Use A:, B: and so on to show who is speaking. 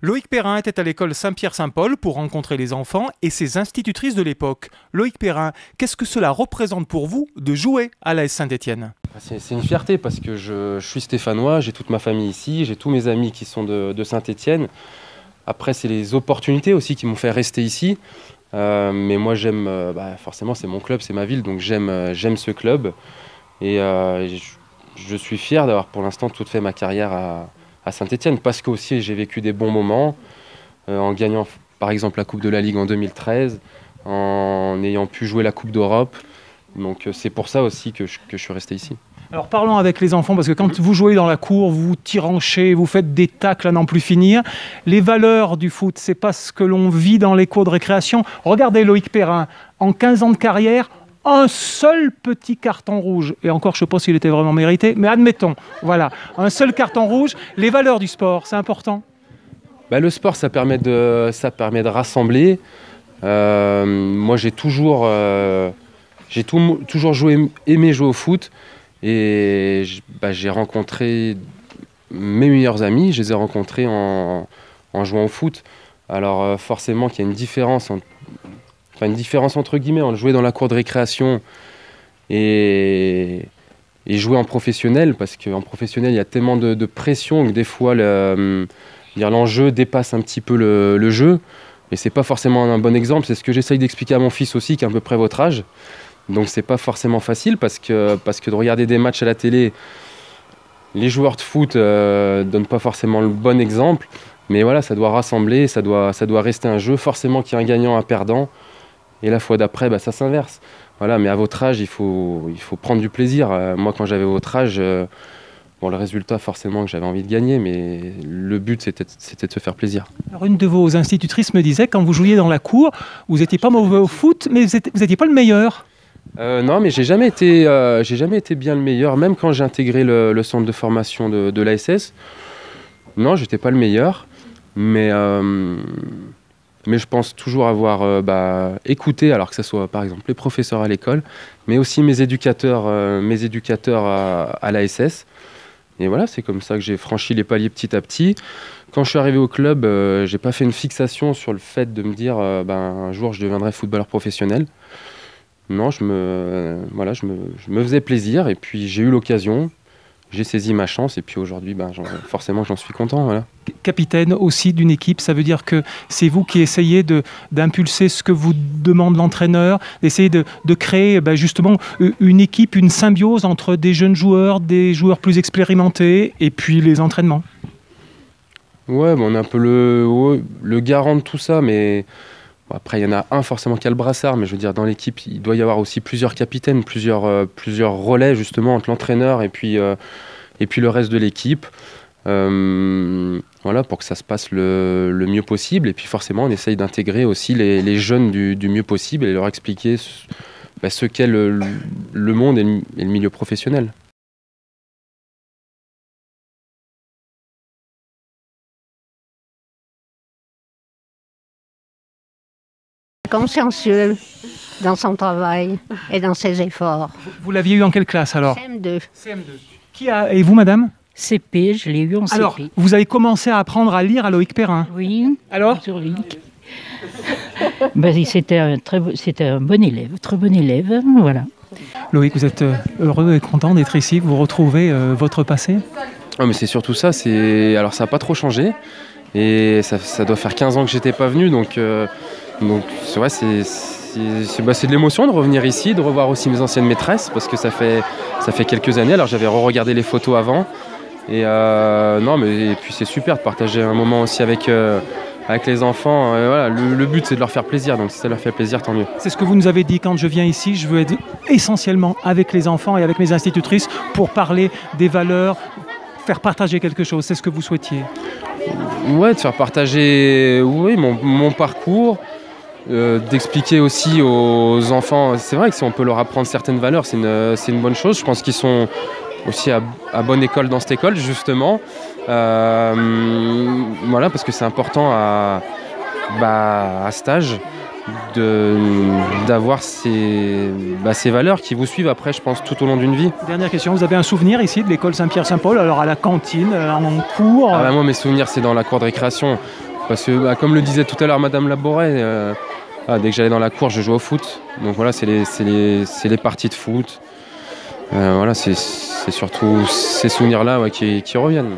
A: Loïc Perrin était à l'école Saint-Pierre-Saint-Paul pour rencontrer les enfants et ses institutrices de l'époque. Loïc Perrin, qu'est-ce que cela représente pour vous de jouer à l'AS Saint-Étienne?
B: C'est une fierté parce que je suis stéphanois, j'ai toute ma famille ici, j'ai tous mes amis qui sont de Saint-Étienne. Après, c'est les opportunités aussi qui m'ont fait rester ici. Mais moi, j'aime, forcément, c'est mon club, c'est ma ville, donc j'aime ce club. Et je suis fier d'avoir pour l'instant toute fait ma carrière à Saint-Étienne parce que aussi j'ai vécu des bons moments en gagnant par exemple la Coupe de la Ligue en 2013, en ayant pu jouer la Coupe d'Europe. Donc c'est pour ça aussi que je suis resté ici.
A: Alors parlons avec les enfants, parce que quand vous jouez dans la cour, vous tiranchez, vous faites des tacles à n'en plus finir. Les valeurs du foot, c'est pas ce que l'on vit dans les cours de récréation. Regardez Loïc Perrin, en 15 ans de carrière, un seul petit carton rouge. Et encore, je ne sais pas s'il était vraiment mérité, mais admettons, voilà, un seul carton rouge. Les valeurs du sport, c'est important.
B: Le sport, ça permet de rassembler. Moi, j'ai toujours aimé jouer au foot. Et j'ai rencontré mes meilleurs amis, je les ai rencontrés en jouant au foot. Alors forcément qu'il y a une différence entre guillemets entre jouer dans la cour de récréation et jouer en professionnel, parce qu'en professionnel il y a tellement de pression que des fois l'enjeu dépasse un petit peu le jeu. Et c'est pas forcément un bon exemple, c'est ce que j'essaye d'expliquer à mon fils aussi, qui a à peu près votre âge. Donc c'est pas forcément facile parce que de regarder des matchs à la télé, les joueurs de foot donnent pas forcément le bon exemple. Mais voilà, ça doit rassembler, ça doit rester un jeu. Forcément qu'il y a un gagnant, un perdant. Et la fois d'après, ça s'inverse. Voilà, mais à votre âge, il faut prendre du plaisir. Moi, quand j'avais votre âge, le résultat, forcément que j'avais envie de gagner, mais le but, c'était de se faire plaisir.
A: Alors, une de vos institutrices me disait, quand vous jouiez dans la cour, vous n'étiez pas mauvais au foot, mais vous n'étiez pas le meilleur.
B: Non, mais j'ai jamais été bien le meilleur, même quand j'ai intégré le centre de formation de l'ASS. Non, j'étais pas le meilleur, mais je pense toujours avoir écouté, alors que ce soit par exemple les professeurs à l'école, mais aussi mes éducateurs à l'ASS. Et voilà, c'est comme ça que j'ai franchi les paliers petit à petit. Quand je suis arrivé au club, j'ai pas fait une fixation sur le fait de me dire un jour je deviendrai footballeur professionnel. Non, je me faisais plaisir et puis j'ai eu l'occasion, j'ai saisi ma chance et puis aujourd'hui, forcément, j'en suis content. Voilà.
A: Capitaine aussi d'une équipe, ça veut dire que c'est vous qui essayez d'impulser ce que vous demande l'entraîneur, d'essayer de créer justement une équipe, une symbiose entre des jeunes joueurs, des joueurs plus expérimentés et puis les entraînements.
B: Ouais, on est un peu le garant de tout ça, mais... Après, il y en a un forcément qui a le brassard, mais je veux dire, dans l'équipe, il doit y avoir aussi plusieurs capitaines, plusieurs relais justement entre l'entraîneur et puis le reste de l'équipe. Voilà, pour que ça se passe le mieux possible. Et puis forcément, on essaye d'intégrer aussi les jeunes du mieux possible et leur expliquer ce qu'est le monde et le milieu professionnel.
C: Consciencieux dans son travail et dans ses efforts.
A: Vous l'aviez eu en quelle classe alors?
C: CM2.
A: CM2. Et vous, madame?
D: CP, je l'ai eu en CP.
A: Alors, vous avez commencé à apprendre à lire à Loïc Perrin?
D: Oui.
A: Alors?
D: Sur Loïc. C'était un bon élève, très bon élève, voilà.
A: Loïc, vous êtes heureux et content d'être ici, vous retrouvez votre passé?
B: Ah, mais c'est surtout ça, alors ça n'a pas trop changé. Et ça doit faire 15 ans que j'étais pas venu, donc c'est vrai, c'est de l'émotion de revenir ici, de revoir aussi mes anciennes maîtresses, parce que ça fait quelques années. Alors j'avais re-regardé les photos avant, et puis c'est super de partager un moment aussi avec les enfants. Voilà, le but c'est de leur faire plaisir, donc si ça leur fait plaisir, tant mieux.
A: C'est ce que vous nous avez dit quand je viens ici, je veux être essentiellement avec les enfants et avec mes institutrices pour parler des valeurs, faire partager quelque chose, c'est ce que vous souhaitiez?
B: Ouais, de faire partager mon parcours, d'expliquer aussi aux enfants. C'est vrai que si on peut leur apprendre certaines valeurs, c'est une bonne chose. Je pense qu'ils sont aussi à bonne école dans cette école, justement. Voilà, parce que c'est important à cet âge. d'avoir ces valeurs qui vous suivent après, je pense, tout au long d'une vie.
A: Dernière question, vous avez un souvenir ici de l'école Saint-Pierre-Saint-Paul, alors à la cantine, en cours?
B: Moi, mes souvenirs, c'est dans la cour de récréation. Parce que, comme le disait tout à l'heure Madame Laboret, dès que j'allais dans la cour, je jouais au foot. Donc voilà, c'est les parties de foot. Voilà, c'est surtout ces souvenirs-là qui reviennent.